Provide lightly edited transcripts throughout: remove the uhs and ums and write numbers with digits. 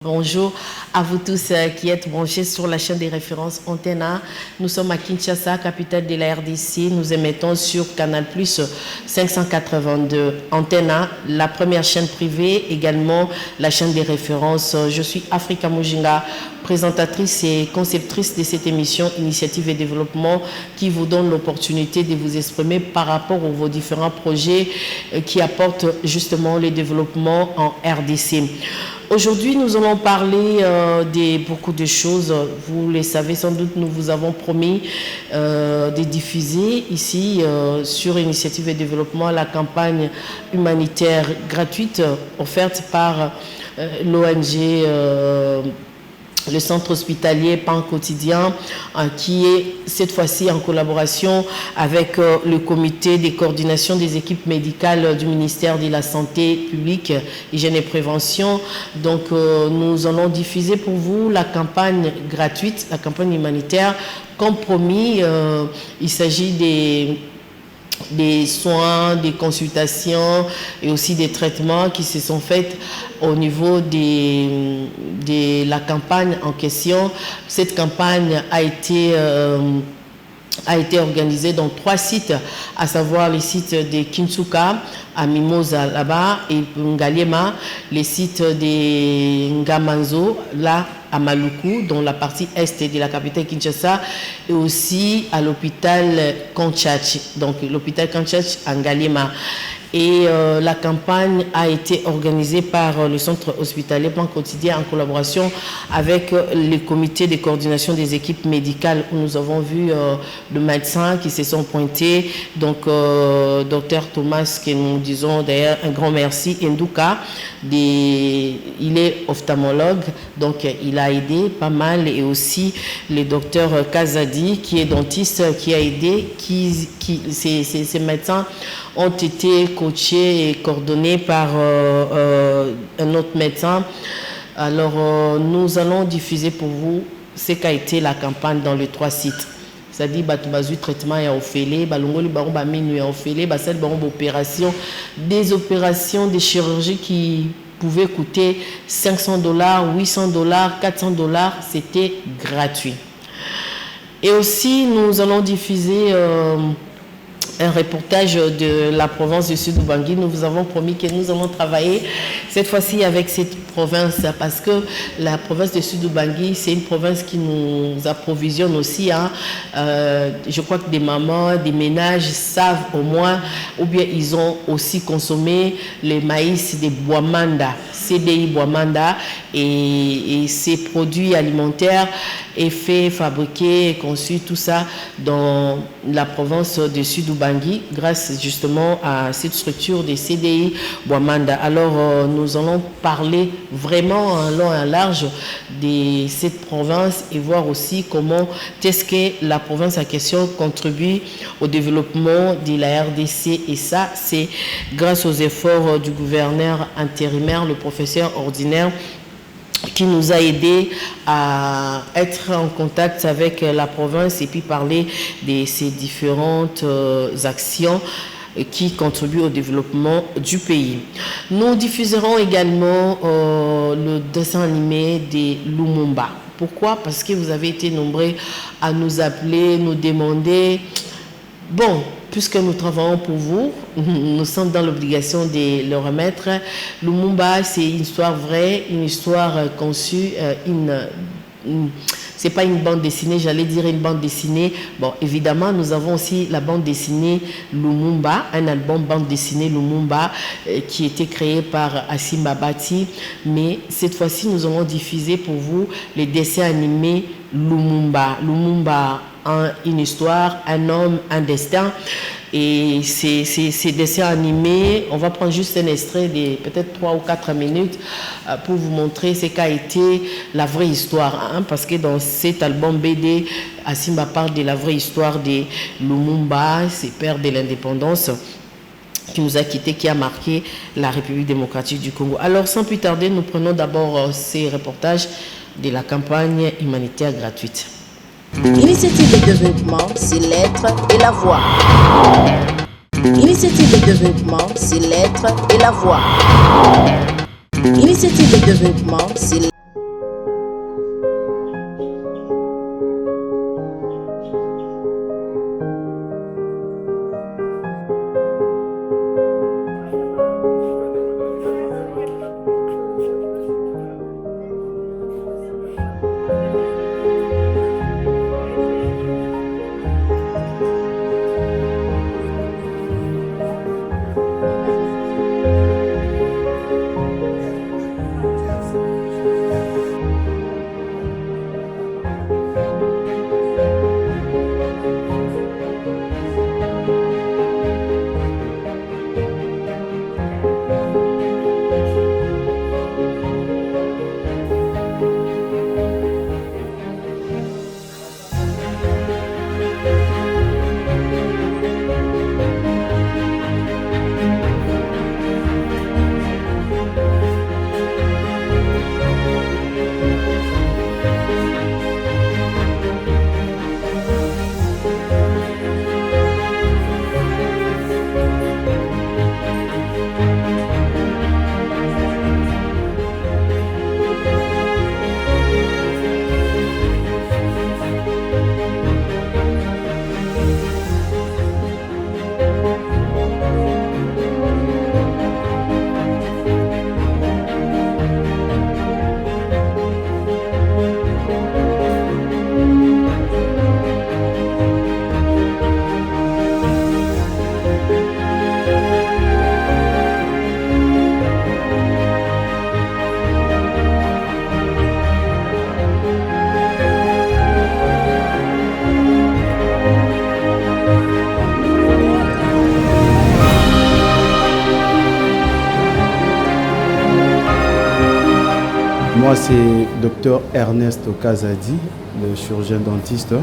Bonjour à vous tous qui êtes branchés sur la chaîne des références Antenne A. Nous sommes à Kinshasa, capitale de la RDC. Nous émettons sur Canal Plus 582. Antenne A, la première chaîne privée, également la chaîne des références. Je suis Africa Mujinga, présentatrice et conceptrice de cette émission Initiative et Développement qui vous donne l'opportunité de vous exprimer par rapport à vos différents projets qui apportent justement le développement en RDC. Aujourd'hui, nous allons parler de beaucoup de choses. Vous le savez sans doute, nous vous avons promis de diffuser ici sur Initiative et Développement la campagne humanitaire gratuite offerte par l'ONG le centre hospitalier Pan Quotidien, qui est cette fois-ci en collaboration avec le comité de coordination des équipes médicales du ministère de la Santé publique, Hygiène et Prévention. Donc nous allons diffuser pour vous la campagne gratuite, la campagne humanitaire. Comme promis, il s'agit des soins, des consultations et aussi des traitements qui se sont faits au niveau de la campagne en question. Cette campagne a été organisée dans 3 sites, à savoir les sites de Kinsuka, à Mimosa là-bas, et Ngaliema, les sites de Ngamanzo, là, à Maluku, dans la partie est de la capitale Kinshasa, et aussi à l'hôpital Kanchach, donc l'hôpital Kanchach à Ngaliema. Et la campagne a été organisée par le centre hospitalier Pan Quotidien en collaboration avec les comités de coordination des équipes médicales, où nous avons vu de médecins qui se sont pointés. Donc, docteur Thomas, que nous disons d'ailleurs un grand merci, Ndouka, il est ophtalmologue, donc il a aidé pas mal, et aussi le docteur Kazadi, qui est dentiste, qui a aidé, ces médecins ont été coachés et coordonnés par un autre médecin. Alors, nous allons diffuser pour vous ce qu'a été la campagne dans les 3 sites. C'est-à-dire, le traitement est offert, des opérations de chirurgie qui pouvaient coûter $500, $800, $400, c'était gratuit. Et aussi, nous allons diffuser un reportage de la province du Sud-Ubangi. Nous vous avons promis que nous allons travailler cette fois-ci avec cette province, parce que la province du Sud-Ubangi, c'est une province qui nous approvisionne aussi. Je crois que des mamans, des ménages savent au moins, ou bien ils ont aussi consommé le maïs de Bouamanda, CDI Bouamanda, et ces produits alimentaires est fait, fabriqué, conçu, tout ça dans la province du Sud-Ubangi grâce justement à cette structure des CDI Bouamanda. Alors nous allons parler vraiment en long et en large de cette province et voir aussi comment est-ce que la province en question contribue au développement de la RDC, et ça c'est grâce aux efforts du gouverneur intérimaire, le professeur ordinaire, qui nous a aidé à être en contact avec la province et puis parler de ces différentes actions qui contribuent au développement du pays. Nous diffuserons également le dessin animé de Lumumba. Pourquoi? Parce que vous avez été nombreux à nous appeler, nous demander, bon, puisque nous travaillons pour vous, nous sommes dans l'obligation de le remettre. Lumumba, c'est une histoire vraie, une histoire conçue, c'est pas une bande dessinée, j'allais dire une bande dessinée. Bon, évidemment, nous avons aussi la bande dessinée Lumumba, un album bande dessinée Lumumba qui a été créé par Asimba Bati. Mais cette fois-ci, nous allons diffuser pour vous les dessins animés Lumumba. Lumumba, une histoire, un homme, un destin. Et ces dessins animés, on va prendre juste un extrait de peut-être 3 ou 4 minutes pour vous montrer ce qu'a été la vraie histoire. Parce que dans cet album BD, Asimba parle de la vraie histoire de Lumumba, ses pères de l'indépendance, qui nous a quittés, qui a marqué la République démocratique du Congo. Alors, sans plus tarder, nous prenons d'abord ces reportages de la campagne humanitaire gratuite. Initiative de développement, c'est l'être et la voix. Initiative de développement, c'est l'être et la voix. Initiative de développement, c'est c'est Dr Ernest Kazadi, le chirurgien dentiste.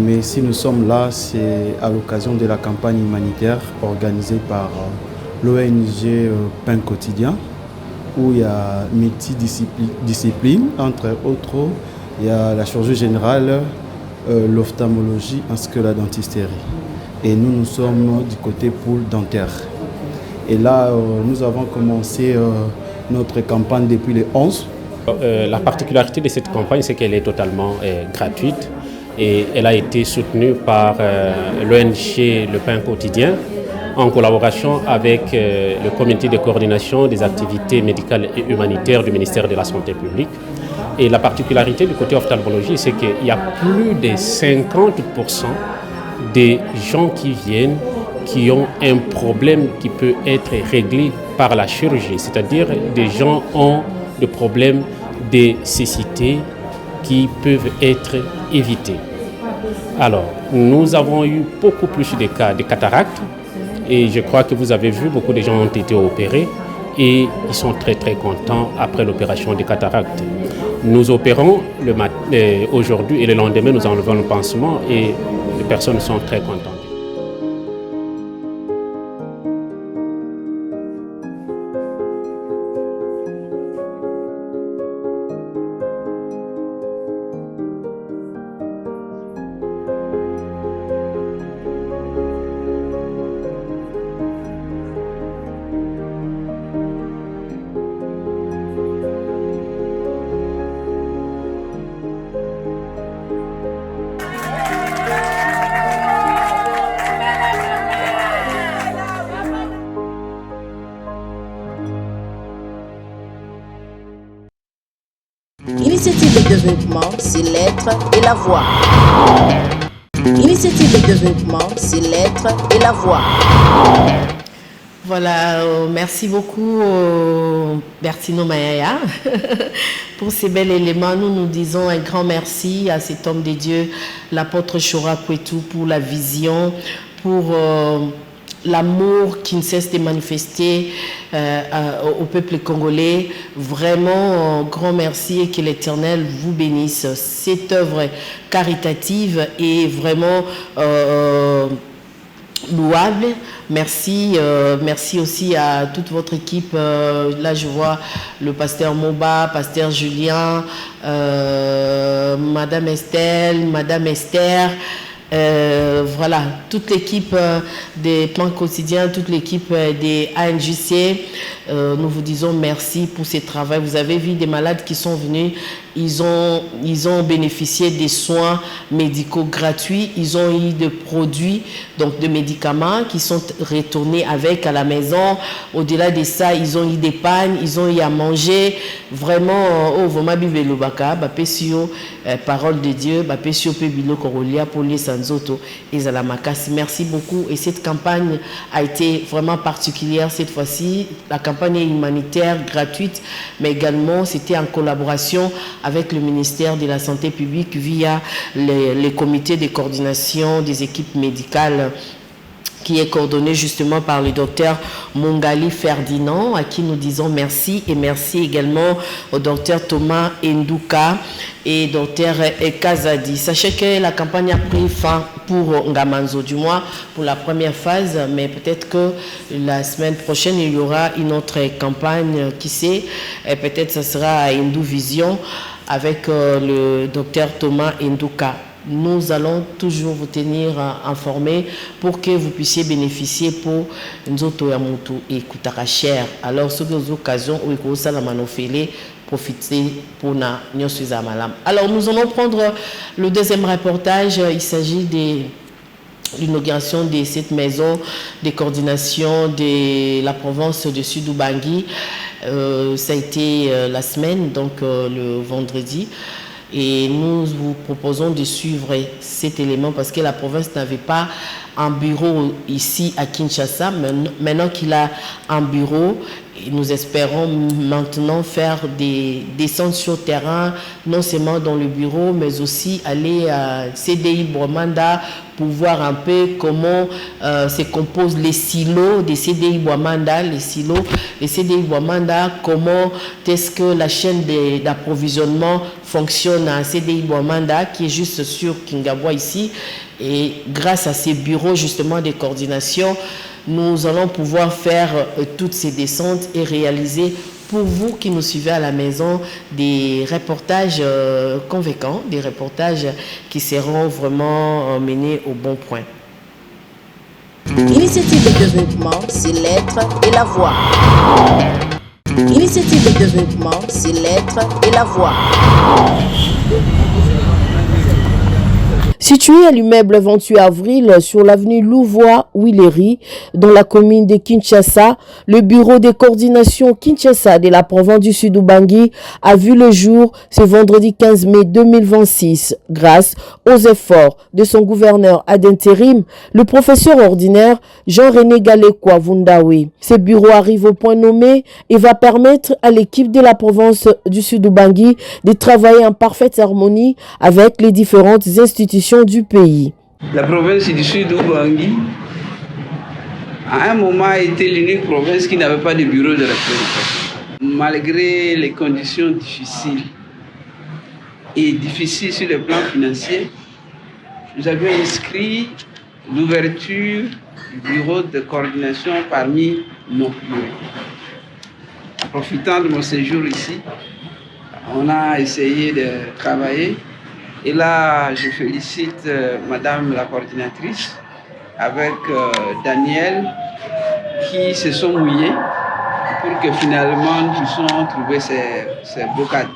Mais si nous sommes là, c'est à l'occasion de la campagne humanitaire organisée par l'ONG Pain Quotidien, où il y a multidisciplines, entre autres, il y a la chirurgie générale, l'ophtalmologie ainsi que la dentisterie. Et nous sommes du côté pôle dentaire. Et là, nous avons commencé notre campagne depuis le 11. La particularité de cette campagne, c'est qu'elle est totalement gratuite et elle a été soutenue par l'ONG Le Pain Quotidien en collaboration avec le comité de coordination des activités médicales et humanitaires du ministère de la Santé publique. Et la particularité du côté ophtalmologie, c'est qu'il y a plus de 50% des gens qui viennent qui ont un problème qui peut être réglé par la chirurgie, c'est-à-dire des gens ont des problèmes de cécité qui peuvent être évités. Alors, nous avons eu beaucoup plus de cas de cataracte et je crois que vous avez vu, beaucoup de gens ont été opérés et ils sont très contents après l'opération des cataractes. Nous opérons aujourd'hui et le lendemain nous enlevons le pansement et les personnes sont très contentes. Initiative de développement, c'est l'être et la voix. Initiative de développement, c'est l'être et la voix. Voilà, merci beaucoup Bertino Mayaya pour ces bels éléments. Nous disons un grand merci à cet homme de Dieu, l'apôtre Chora Kwetu, pour la vision, pour l'amour qui ne cesse de manifester au peuple congolais. Vraiment, grand merci et que l'Éternel vous bénisse. Cette œuvre caritative est vraiment louable. Merci, merci aussi à toute votre équipe. Là, je vois le pasteur Moba, pasteur Julien, Madame Estelle, Madame Esther. Voilà, toute l'équipe des plans quotidiens, toute l'équipe des ANJC, nous vous disons merci pour ce travail. Vous avez vu des malades qui sont venus, ils ont bénéficié des soins médicaux gratuits, ils ont eu des produits, donc de médicaments qui sont retournés avec à la maison. Au-delà de ça, ils ont eu des pagnes, ils ont eu à manger. Vraiment, oh, vous m'avez vu le baka, parole de Dieu, pour les Sanzoto et Zalamakasi. Merci beaucoup. Et cette campagne a été vraiment particulière cette fois-ci. La campagne est humanitaire, gratuite, mais également c'était en collaboration avec le ministère de la Santé publique via les comités de coordination des équipes médicales qui est coordonné justement par le docteur Mongali Ferdinand, à qui nous disons merci, et merci également au docteur Thomas Ndouka et docteur Kazadi. Sachez que la campagne a pris fin pour Ngamanzo, du moins pour la première phase, mais peut-être que la semaine prochaine, il y aura une autre campagne, qui sait, et peut-être ce sera à Indou Vision avec le docteur Thomas Ndouka. Nous allons toujours vous tenir informés pour que vous puissiez bénéficier pour Nzoto Yamutu et Kutaracher. Alors, sur les occasions où il faut la manofélé, profiter pour na Nyoswiza Malam. Alors, nous allons prendre le deuxième reportage. Il s'agit de l'inauguration de cette maison de coordination de la province de Sud-Ubangi. Ça a été la semaine, donc le vendredi. Et nous vous proposons de suivre cet élément parce que la province n'avait pas un bureau ici à Kinshasa. Maintenant qu'il a un bureau, nous espérons maintenant faire des descentes sur terrain, non seulement dans le bureau, mais aussi aller à CDI Bouamanda pour voir un peu comment se composent les silos des CDI Bouamanda, les CDI Bouamanda, comment est-ce que la chaîne d'approvisionnement fonctionne à CDI Bouamanda, qui est juste sur Kingabwa ici. Et grâce à ces bureaux justement de coordination, nous allons pouvoir faire toutes ces descentes et réaliser pour vous qui nous suivez à la maison des reportages convaincants, des reportages qui seront vraiment menés au bon point. Initiative de développement, c'est l'être et la voix. Initiative de développement, c'est l'être et la voix. Situé à l'immeuble 28 avril sur l'avenue Louvois-Willery, dans la commune de Kinshasa, le bureau de coordination Kinshasa de la province du Sud-Ubangi a vu le jour ce vendredi 15 mai 2026 grâce aux efforts de son gouverneur ad intérim, le professeur ordinaire Jean-René Galekwa Vundawe. Ce bureau arrive au point nommé et va permettre à l'équipe de la province du Sud-Ubangi de travailler en parfaite harmonie avec les différentes institutions du pays. La province du Sud-Ubangi, à un moment, a été l'unique province qui n'avait pas de bureau de représentation. Malgré les conditions difficiles sur le plan financier, nous avions inscrit l'ouverture du bureau de coordination parmi nos bureaux. Profitant de mon séjour ici, on a essayé de travailler. Et là, je félicite Madame la coordinatrice avec Daniel qui se sont mouillés pour que finalement nous puissions trouver ces beaux cadres.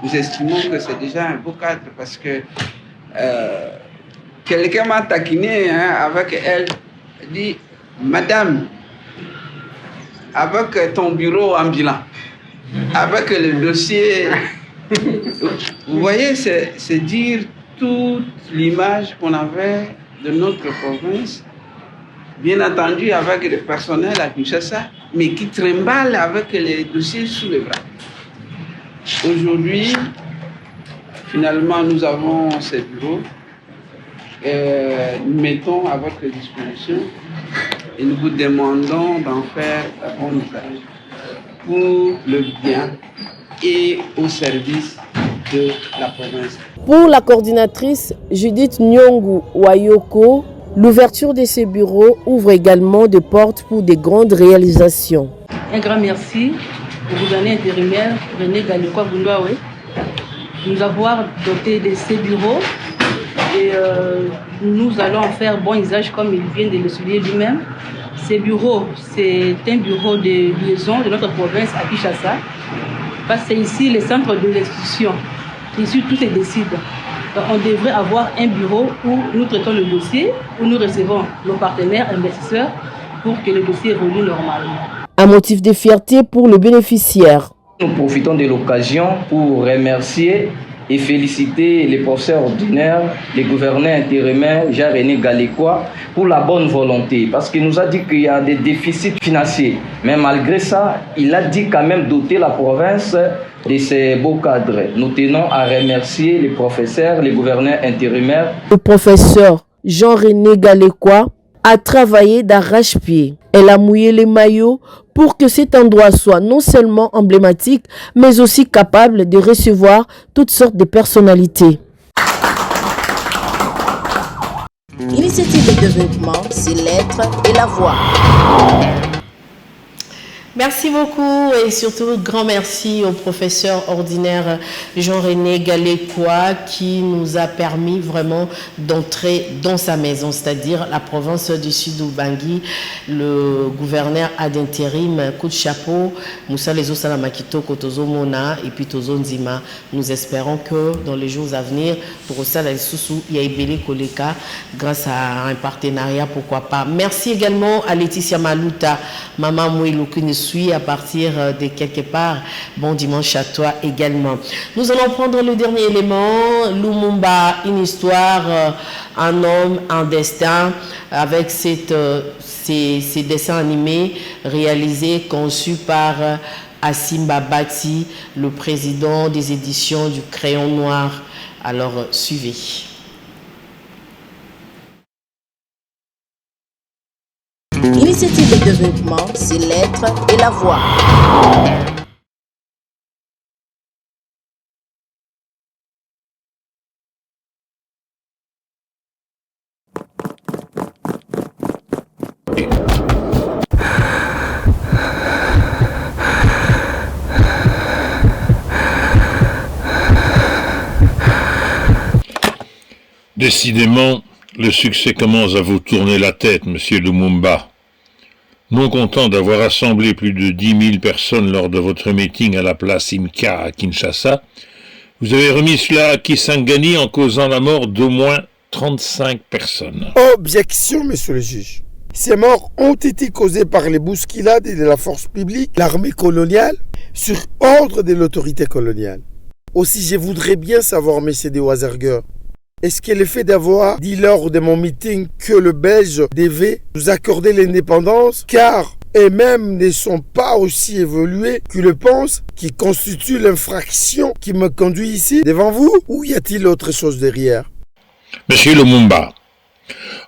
Nous estimons que c'est déjà un beau cadre parce que quelqu'un m'a taquiné avec elle. Elle dit, Madame, avec ton bureau ambulant, avec le dossier... Vous voyez, c'est dire toute l'image qu'on avait de notre province, bien entendu avec le personnel à Kinshasa, mais qui trimballe avec les dossiers sous les bras. Aujourd'hui, finalement, nous avons ces bureaux, nous mettons à votre disposition et nous vous demandons d'en faire un bon usage pour le bien et au service de la province. Pour la coordinatrice Judith Nyongu Wayoko, l'ouverture de ces bureaux ouvre également des portes pour de grandes réalisations. Un grand merci au gouverneur intérimaire René Galekwa Vundawe de nous avoir doté de ces bureaux et nous allons en faire bon usage comme il vient de le souligner lui-même. Ces bureaux, c'est un bureau de liaison de notre province à Kinshasa. Parce que c'est ici le centre de l'institution. Ici, tout se décide. Donc, on devrait avoir un bureau où nous traitons le dossier, où nous recevons nos partenaires investisseurs pour que le dossier évolue normalement. Un motif de fierté pour le bénéficiaire. Nous profitons de l'occasion pour remercier et féliciter les professeurs ordinaires, les gouverneurs intérimaires, Jean-René Galekwa, pour la bonne volonté. Parce qu'il nous a dit qu'il y a des déficits financiers. Mais malgré ça, il a dit quand même doter la province de ces beaux cadres. Nous tenons à remercier les professeurs, les gouverneurs intérimaires. Le professeur Jean-René Galekwa a travaillé d'arrache-pied. Elle a mouillé les maillots pour que cet endroit soit non seulement emblématique, mais aussi capable de recevoir toutes sortes de personnalités. Initiative de développement, c'est l'être et la voix. Merci beaucoup et surtout grand merci au professeur ordinaire Jean-René Galekwa qui nous a permis vraiment d'entrer dans sa maison, c'est-à-dire la province du Sud-Ubangi, le gouverneur ad intérim, coup de chapeau, Moussa Lezo Salamakito, Kotozo Mona et puis Tozo Nzima. Nous espérons que dans les jours à venir, pour Osala Sousou, Yaibele Koleka, grâce à un partenariat, pourquoi pas. Merci également à Laetitia Maluta, Maman Mouilou Kunis poursuit à partir de quelque part. Bon dimanche à toi également. Nous allons prendre le dernier élément, Lumumba, une histoire, un homme, un destin, avec ces dessins animés réalisés, conçus par Asimba Bati, le président des éditions du Crayon Noir. Alors, suivez. Initiative de développement, c'est l'être et la voix. Décidément, le succès commence à vous tourner la tête, monsieur Lumumba. Non content d'avoir assemblé plus de 10 000 personnes lors de votre meeting à la place Imka à Kinshasa, vous avez remis cela à Kisangani en causant la mort d'au moins 35 personnes. Objection, monsieur le juge. Ces morts ont été causées par les bousculades de la force publique, l'armée coloniale, sur ordre de l'autorité coloniale. Aussi, je voudrais bien savoir, monsieur de Wazerger, est-ce que le fait d'avoir dit lors de mon meeting que le Belge devait nous accorder l'indépendance, car eux-mêmes ne sont pas aussi évolués que le pensent, qui constitue l'infraction qui me conduit ici devant vous, ou y a-t-il autre chose derrière? Monsieur Lumumba,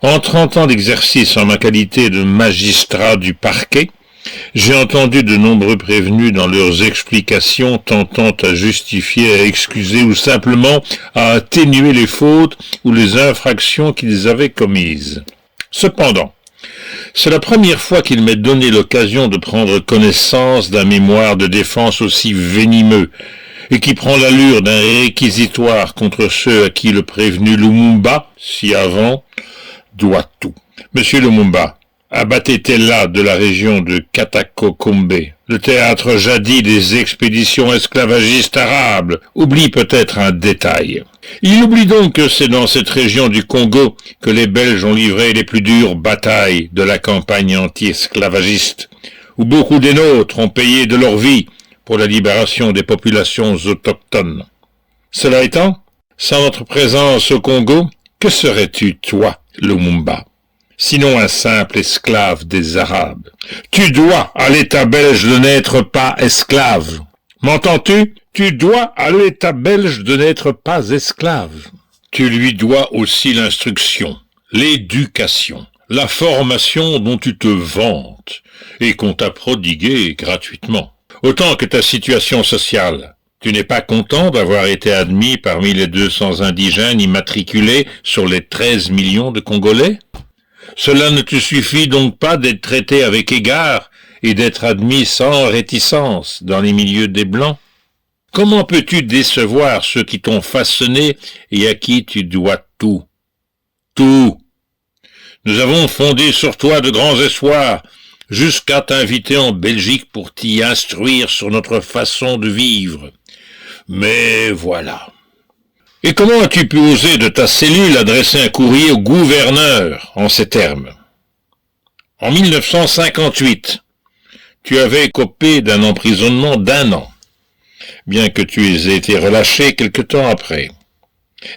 en 30 ans d'exercice en ma qualité de magistrat du parquet, j'ai entendu de nombreux prévenus dans leurs explications tentant à justifier, à excuser ou simplement à atténuer les fautes ou les infractions qu'ils avaient commises. Cependant, c'est la première fois qu'il m'est donné l'occasion de prendre connaissance d'un mémoire de défense aussi venimeux et qui prend l'allure d'un réquisitoire contre ceux à qui le prévenu Lumumba, si avant, doit tout. Monsieur Lumumba, Abatetela de la région de Katakokombe, le théâtre jadis des expéditions esclavagistes arabes, oublie peut-être un détail. Il oublie donc que c'est dans cette région du Congo que les Belges ont livré les plus dures batailles de la campagne anti-esclavagiste, où beaucoup des nôtres ont payé de leur vie pour la libération des populations autochtones. Cela étant, sans notre présence au Congo, que serais-tu, toi, Lumumba? Sinon un simple esclave des Arabes. Tu dois à l'État belge de n'être pas esclave. M'entends-tu? Tu dois à l'État belge de n'être pas esclave. Tu lui dois aussi l'instruction, l'éducation, la formation dont tu te vantes et qu'on t'a prodiguée gratuitement. Autant que ta situation sociale. Tu n'es pas content d'avoir été admis parmi les 200 indigènes immatriculés sur les 13 millions de Congolais? Cela ne te suffit donc pas d'être traité avec égard et d'être admis sans réticence dans les milieux des Blancs? Comment peux-tu décevoir ceux qui t'ont façonné et à qui tu dois tout? Tout! Nous avons fondé sur toi de grands espoirs, jusqu'à t'inviter en Belgique pour t'y instruire sur notre façon de vivre. Mais voilà. Et comment as-tu pu oser de ta cellule adresser un courrier au gouverneur en ces termes? En 1958, tu avais écopé d'un emprisonnement d'1 an, bien que tu aies été relâché quelque temps après.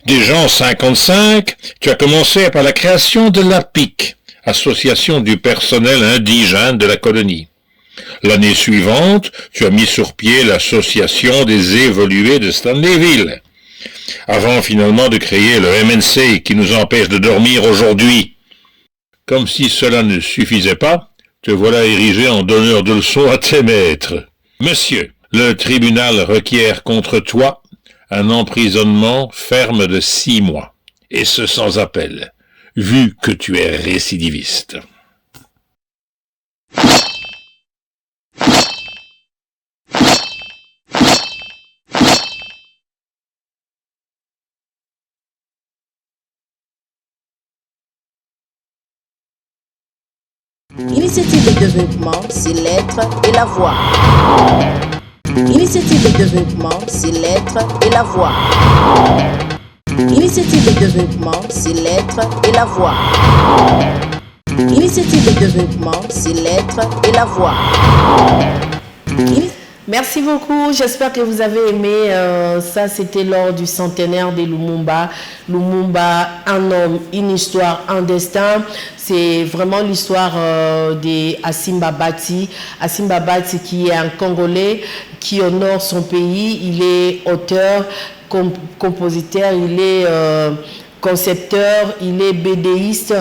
Déjà en 1955, tu as commencé par la création de l'APIC, Association du personnel indigène de la colonie. L'année suivante, tu as mis sur pied l'Association des évolués de Stanleyville, avant finalement de créer le MNC qui nous empêche de dormir aujourd'hui. Comme si cela ne suffisait pas, te voilà érigé en donneur de leçons à tes maîtres. Monsieur, le tribunal requiert contre toi un emprisonnement ferme de 6 mois, et ce sans appel, vu que tu es récidiviste. Initiative de développement, c'est l'être et la voix. Initiative de développement, c'est l'être et la voix. Initiative de développement, c'est l'être et la voix. Initiative de développement, c'est l'être et la voix. Merci beaucoup, j'espère que vous avez aimé. Ça, c'était lors du centenaire de Lumumba. Lumumba, un homme, une histoire, un destin. C'est vraiment l'histoire d'Asimba Bati. Asimba Bati qui est un Congolais qui honore son pays. Il est auteur, compositeur, il est concepteur, il est BDiste,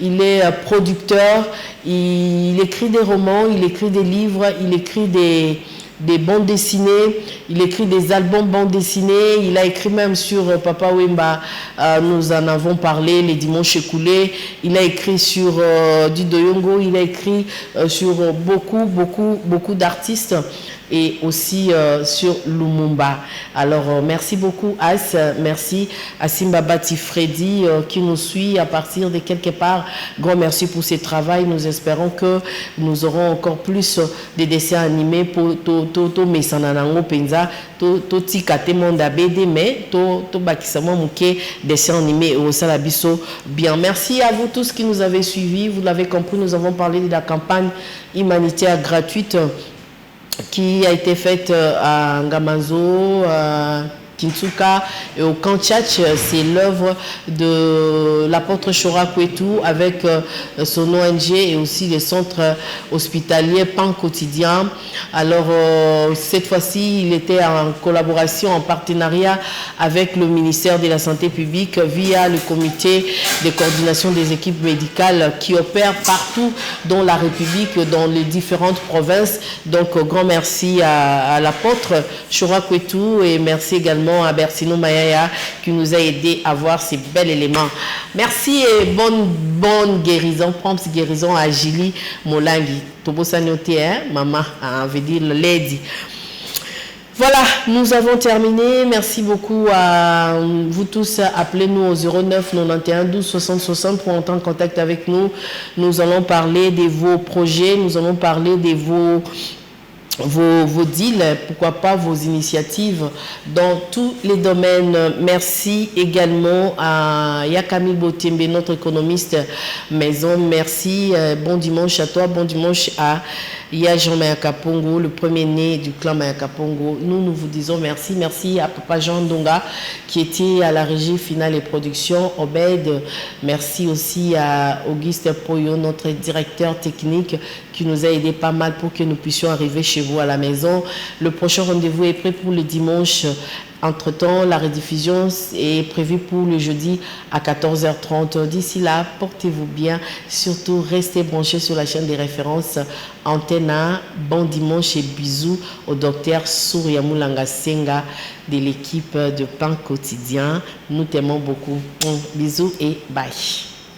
il est producteur. Il écrit des romans, il écrit des livres, il écrit des bandes dessinées, il écrit des albums bandes dessinées, il a écrit même sur Papa Wemba, nous en avons parlé les dimanches écoulés, il a écrit sur Dido Yongo, il a écrit sur beaucoup d'artistes et aussi sur Lumumba. Alors merci beaucoup As, merci à Simba Bati Freddy qui nous suit à partir de quelque part. Grand merci pour ce travail. Nous espérons que nous aurons encore plus de dessins animés pour to mesananango penza to tikate monda BD mais to bakisamo muke dessins animés au salabiso. Bien, merci à vous tous qui nous avez suivis. Vous l'avez compris, nous avons parlé de la campagne humanitaire gratuite qui a été faite à Ngamazo, à Kinsuka et au Kanchach. C'est l'œuvre de l'apôtre Chora Kwetu avec son ONG et aussi les centres hospitaliers Pan Quotidien. Alors cette fois-ci, il était en collaboration, en partenariat avec le ministère de la Santé publique via le comité de coordination des équipes médicales qui opèrent partout dans la République, dans les différentes provinces. Donc grand merci à l'apôtre Chora Kwetu et merci également à Bersino Mayaya qui nous a aidé à voir ces bels éléments. Merci et bonne guérison, prompte guérison à Julie Molangi. Tobo Sanyoté, maman, veut dire lady. Voilà, nous avons terminé. Merci beaucoup à vous tous. Appelez-nous au 09 91 12 60 60 pour entrer en contact avec nous. Nous allons parler de vos projets, nous allons parler de vos deals, pourquoi pas vos initiatives dans tous les domaines. Merci également à Yakami Botembe, notre économiste maison. Merci, bon dimanche à toi, bon dimanche à Jean Mayaka Pongo, le premier-né du clan Mayaka Pongo. Nous vous disons merci. Merci à Papa Jean Donga qui était à la régie finale et production, Obed. Merci aussi à Auguste Poyo, notre directeur technique qui nous a aidé pas mal pour que nous puissions arriver chez vous à la maison. Le prochain rendez-vous est prêt pour le dimanche. Entre-temps, la rediffusion est prévue pour le jeudi à 14h30. D'ici là, portez-vous bien. Surtout, restez branchés sur la chaîne des références Antena. Bon dimanche et bisous au docteur Souriamou Langasenga de l'équipe de Pan Quotidien. Nous t'aimons beaucoup. Bisous et bye.